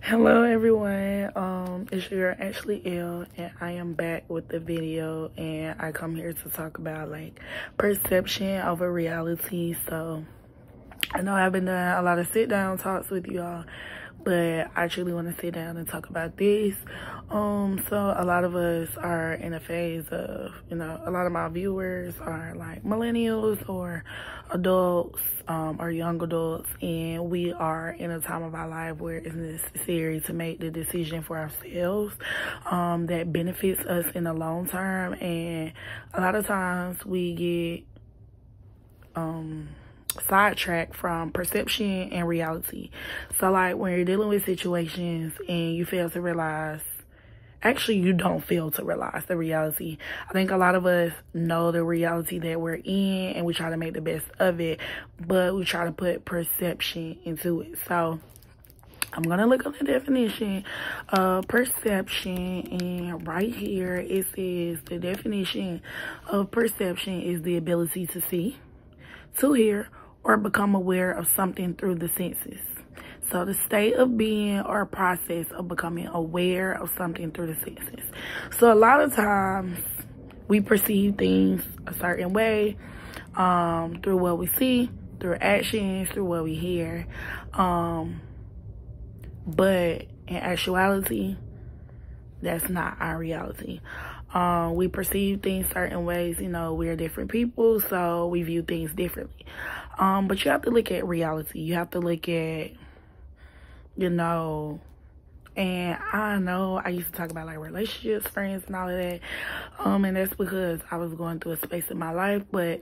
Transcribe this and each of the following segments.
Hello everyone, it's your girl Ashley L, and I am back with the video, and I come here to talk about like perception over reality. So I know I've been doing a lot of sit down talks with y'all, but I truly want to sit down and talk about this. So a lot of us are in a phase of, a lot of my viewers are like millennials or adults, or young adults, and we are in a time of our life where it's necessary to make the decision for ourselves that benefits us in the long term. And a lot of times we get sidetracked from perception and reality. So like when you're dealing with situations and you fail to realize, actually you don't fail to realize the reality. I think a lot of us know the reality that we're in and we try to make the best of it, but we try to put perception into it. So I'm gonna look up the definition of perception, and right here it says the definition of perception is the ability to see, to hear, or become aware of something through the senses. So the state of being or process of becoming aware of something through the senses. So a lot of times we perceive things a certain way through what we see, through actions, through what we hear. But in actuality, that's not our reality. We perceive things certain ways. We're different people, so we view things differently. But you have to look at reality. You have to look at, and I know I used to talk about like relationships, friends, and all of that. And that's because I was going through a space in my life, but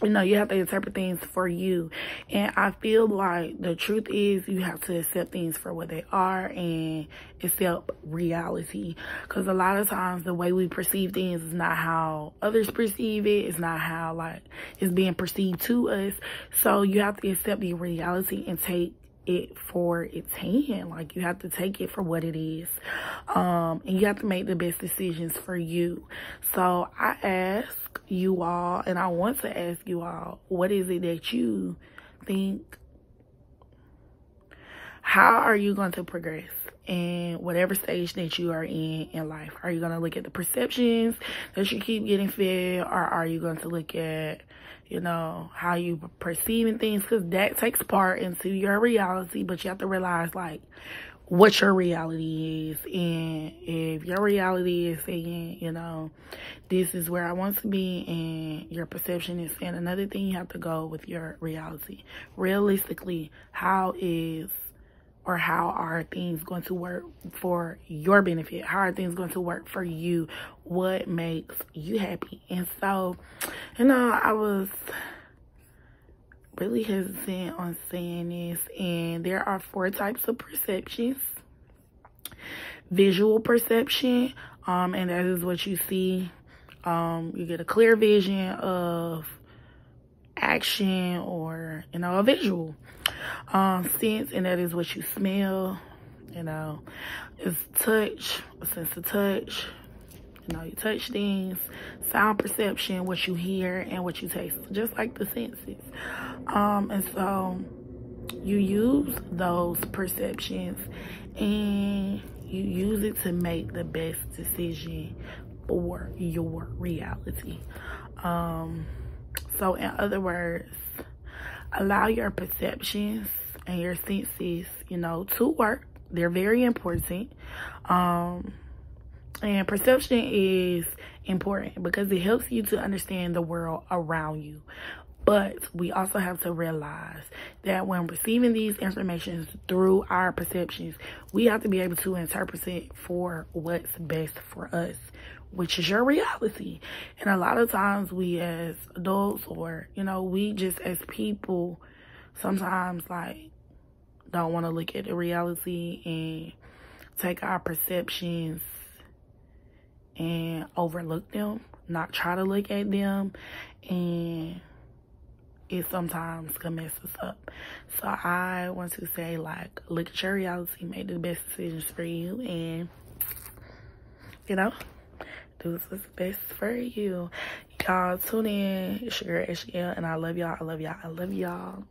you have to interpret things for you. And I feel like the truth is you have to accept things for what they are and accept reality. Because a lot of times the way we perceive things is not how others perceive it. It's not how like it's being perceived to us. So you have to accept the reality and take it for its hand. Like you have to take it for what it is, and you have to make the best decisions for you. So I ask you all, and I want to ask you all, what is it that you think? How are you going to progress in whatever stage that you are in life? Are you going to look at the perceptions that you keep getting fed, or are you going to look at how you perceiving things? Because that takes part into your reality, but you have to realize like what your reality is. And if your reality is saying, this is where I want to be, and your perception is saying another thing, you have to go with your reality. Realistically, how are things going to work for your benefit? How are things going to work for you? What makes you happy? And so, I was really hesitant on saying this, and there are 4 types of perceptions. Visual perception, and that is what you see. You get a clear vision of action or, a visual. Sense, and that is what you smell. It's touch, a sense of touch. You touch things. Sound perception, what you hear and what you taste, just like the senses. And so you use those perceptions and you use it to make the best decision for your reality. So in other words, allow your perceptions and your senses, to work. They're very important. And perception is important because it helps you to understand the world around you. But we also have to realize that when receiving these informations through our perceptions, we have to be able to interpret it for what's best for us, which is your reality. And a lot of times we as adults, or, we just as people, sometimes like don't want to look at the reality and take our perceptions and overlook them, not try to look at them, and it sometimes can mess us up. So I want to say, like, look at your reality, make the best decisions for you, and do what's best for you. Y'all tune in. It's your girl HL, and I love y'all. I love y'all. I love y'all.